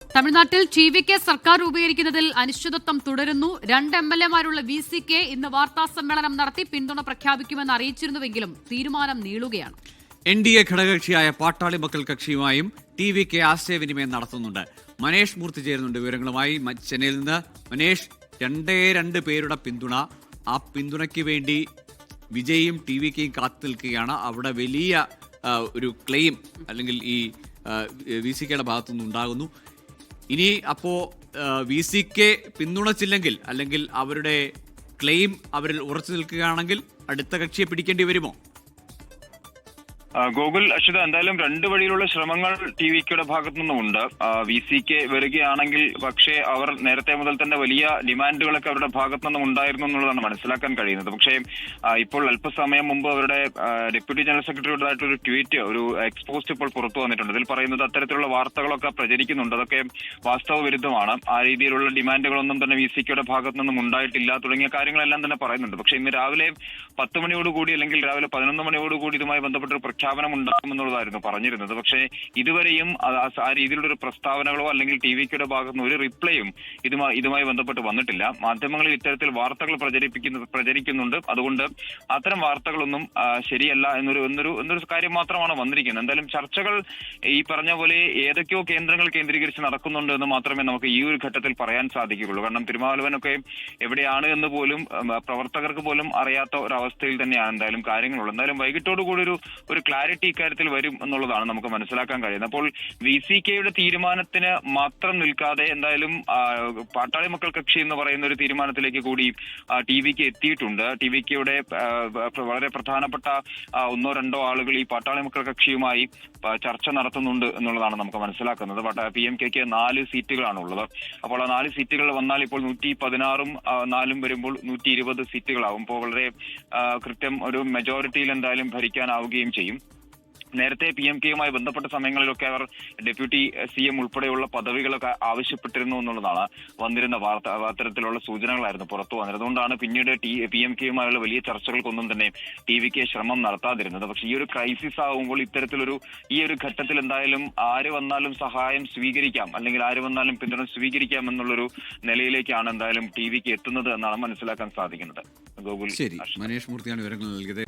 തമിഴ്നാട്ടിൽ ടി.വി.കെ സർക്കാർ രൂപീകരിക്കുന്നതിൽ അനിശ്ചിതത്വം തുടരുന്നു. 2 എം.എൽ.എമാരുള്ള വി.സി.കെ ഇന്ന് വാർത്താ സമ്മേളനം നടത്തി പിന്തുണ പ്രഖ്യാപിക്കുമെന്ന് അറിയിച്ചിരുന്നുവെങ്കിലും തീരുമാനം നീളുകയാണ്. NDA ഘടകകക്ഷിയായ പാട്ടാളി മക്കൾ കക്ഷിയുമായും ടി.വി.കെ ആശയവിനിമയം നടത്തുന്നുണ്ട്. മനേഷ് മൂർത്തി ചേരുന്നുണ്ട് വിവരങ്ങളുമായി ചെന്നൈയിൽ നിന്ന്. മനേഷ്, 2 പേരുടെ പിന്തുണ, ആ പിന്തുണയ്ക്ക് വേണ്ടി വിജയും ടി.വി.കെയും കാത്തു നിൽക്കുകയാണ്. അവിടെ വലിയ ഒരു ക്ലെയിം അല്ലെങ്കിൽ ഈ വി.സി.കെയുടെ ഭാഗത്തുനിന്ന് ഉണ്ടാകുന്നു. ഇനി അപ്പോൾ വി.സി.കെ പിന്തുണച്ചില്ലെങ്കിൽ അല്ലെങ്കിൽ അവരുടെ ക്ലെയിം അവരിൽ ഉറച്ചു നിൽക്കുകയാണെങ്കിൽ അടുത്ത കക്ഷിയെ പിടിക്കേണ്ടി വരുമോ? ഗോകുൽ, അശ്വത, എന്തായാലും 2 വഴിയിലുള്ള ശ്രമങ്ങൾ ടി.വി.കെയുടെ ഭാഗത്തു നിന്നുമുണ്ട്. വി.സി.കെ വരികയാണെങ്കിൽ പക്ഷേ അവർ നേരത്തെ മുതൽ തന്നെ വലിയ ഡിമാൻഡുകളൊക്കെ അവരുടെ ഭാഗത്തു നിന്നും ഉണ്ടായിരുന്നു എന്നുള്ളതാണ് മനസ്സിലാക്കാൻ കഴിയുന്നത്. പക്ഷേ ഇപ്പോൾ അല്പസമയം മുമ്പ് അവരുടെ ഡെപ്യൂട്ടി ജനറൽ സെക്രട്ടറിയുടേതായിട്ടൊരു ട്വീറ്റ്, ഒരു എക്സ്പോസ്റ്റ് ഇപ്പോൾ പുറത്തു വന്നിട്ടുണ്ട്. ഇതിൽ പറയുന്നത് അത്തരത്തിലുള്ള വാർത്തകളൊക്കെ പ്രചരിക്കുന്നുണ്ട്, അതൊക്കെ വാസ്തവ വിരുദ്ധമാണ്, ആ രീതിയിലുള്ള ഡിമാൻഡുകളൊന്നും തന്നെ വി.സി.കെയുടെ ഭാഗത്തു നിന്നും ഉണ്ടായിട്ടില്ല തുടങ്ങിയ കാര്യങ്ങളെല്ലാം തന്നെ പറയുന്നുണ്ട്. പക്ഷേ ഇന്ന് രാവിലെ 10 മണിയോടുകൂടി അല്ലെങ്കിൽ രാവിലെ 11 മണിയോടുകൂടി ഇതുമായി ബന്ധപ്പെട്ടൊരു പ്രഖ്യാപനം ഉണ്ടാകുമെന്നുള്ളതായിരുന്നു പറഞ്ഞിരുന്നത്. പക്ഷേ ഇതുവരെയും ആ രീതിയിലുള്ള ഒരു പ്രസ്താവനകളോ അല്ലെങ്കിൽ ടി.വി.കെയുടെ ഭാഗത്ത് നിന്ന് ഒരു റിപ്ലൈയും ഇതുമായി ബന്ധപ്പെട്ട് വന്നിട്ടില്ല. മാധ്യമങ്ങളിൽ ഇത്തരത്തിൽ വാർത്തകൾ പ്രചരിക്കുന്നുണ്ട്. അതുകൊണ്ട് അത്തരം വാർത്തകളൊന്നും ശരിയല്ല എന്നൊരു കാര്യം മാത്രമാണ് വന്നിരിക്കുന്നത്. എന്തായാലും ചർച്ചകൾ ഈ പറഞ്ഞ പോലെ ഏതൊക്കെയോ കേന്ദ്രങ്ങൾ കേന്ദ്രീകരിച്ച് നടക്കുന്നുണ്ട് എന്ന് മാത്രമേ നമുക്ക് ഈ ഒരു ഘട്ടത്തിൽ പറയാൻ സാധിക്കുകയുള്ളൂ. കാരണം തിരുമാവലവനൊക്കെ എവിടെയാണ് എന്ന് പോലും പ്രവർത്തകർക്ക് പോലും അറിയാത്ത ഒരവസ്ഥയിൽ തന്നെയാണ് എന്തായാലും കാര്യങ്ങളുള്ളത്. എന്തായാലും വൈകിട്ടോടുകൂടി ഒരു ക്ലാരിറ്റി ഇക്കാര്യത്തിൽ വരും എന്നുള്ളതാണ് നമുക്ക് മനസ്സിലാക്കാൻ കഴിയുന്നത്. അപ്പോൾ വി.സി.കെയുടെ തീരുമാനത്തിന് മാത്രം നിൽക്കാതെ എന്തായാലും പാട്ടാളി മക്കൾ കക്ഷി എന്ന് പറയുന്ന ഒരു തീരുമാനത്തിലേക്ക് കൂടി ടി.വി.കെ എത്തിയിട്ടുണ്ട്. ടി.വി.കെയുടെ വളരെ പ്രധാനപ്പെട്ട 1-2 ആളുകൾ ഈ പാട്ടാളി മക്കൾ കക്ഷിയുമായി ചർച്ച നടത്തുന്നുണ്ട് എന്നുള്ളതാണ് നമുക്ക് മനസ്സിലാക്കുന്നത്. PMKക്ക് 4 സീറ്റുകളാണുള്ളത്. അപ്പോൾ ആ 4 സീറ്റുകൾ വന്നാൽ ഇപ്പോൾ 116ഉം 4ഉം വരുമ്പോൾ 120 സീറ്റുകളാവും. അപ്പോൾ വളരെ കൃത്യം ഒരു മെജോറിറ്റിയിൽ എന്തായാലും ഭരിക്കാനാവുകയും ചെയ്യും. നേരത്തെ PMKയുമായി ബന്ധപ്പെട്ട സമയങ്ങളിലൊക്കെ അവർ ഡെപ്യൂട്ടി CM ഉൾപ്പെടെയുള്ള പദവികളൊക്കെ ആവശ്യപ്പെട്ടിരുന്നു എന്നുള്ളതാണ് വന്നിരുന്ന വാർത്ത. അത്തരത്തിലുള്ള സൂചനകളായിരുന്നു പുറത്തു വന്നത്. അതുകൊണ്ടാണ് പിന്നീട് PMKയുമായുള്ള വലിയ ചർച്ചകൾക്കൊന്നും തന്നെ ടി.വി.കെ ശ്രമം നടത്താതിരുന്നത്. പക്ഷെ ഈ ഒരു ക്രൈസിസ് ആവുമ്പോൾ ഈ ഒരു ഘട്ടത്തിൽ എന്തായാലും ആര് വന്നാലും സഹായം സ്വീകരിക്കാം അല്ലെങ്കിൽ ആര് വന്നാലും പിന്തുണ സ്വീകരിക്കാം എന്നുള്ളൊരു നിലയിലേക്കാണ് എന്തായാലും ടി.വി.കെ എത്തുന്നത് എന്നാണ് മനസ്സിലാക്കാൻ സാധിക്കുന്നത്. ഗോകുൽ, ശരി, മനേഷ് മൂർത്തിയാണ് വിവരങ്ങൾ നൽകിയത്.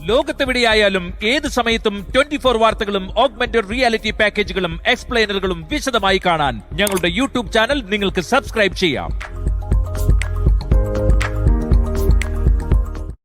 ലോകത്തെവിടെയായാലും ഏത് സമയത്തും 24 വാർത്തകളും ഓഗ്മെന്റഡ് റിയാലിറ്റി പാക്കേജുകളും എക്സ്പ്ലെയിനറുകളും വിശദമായി കാണാൻ ഞങ്ങളുടെ യൂട്യൂബ് ചാനൽ നിങ്ങൾക്ക് സബ്സ്ക്രൈബ് ചെയ്യാം.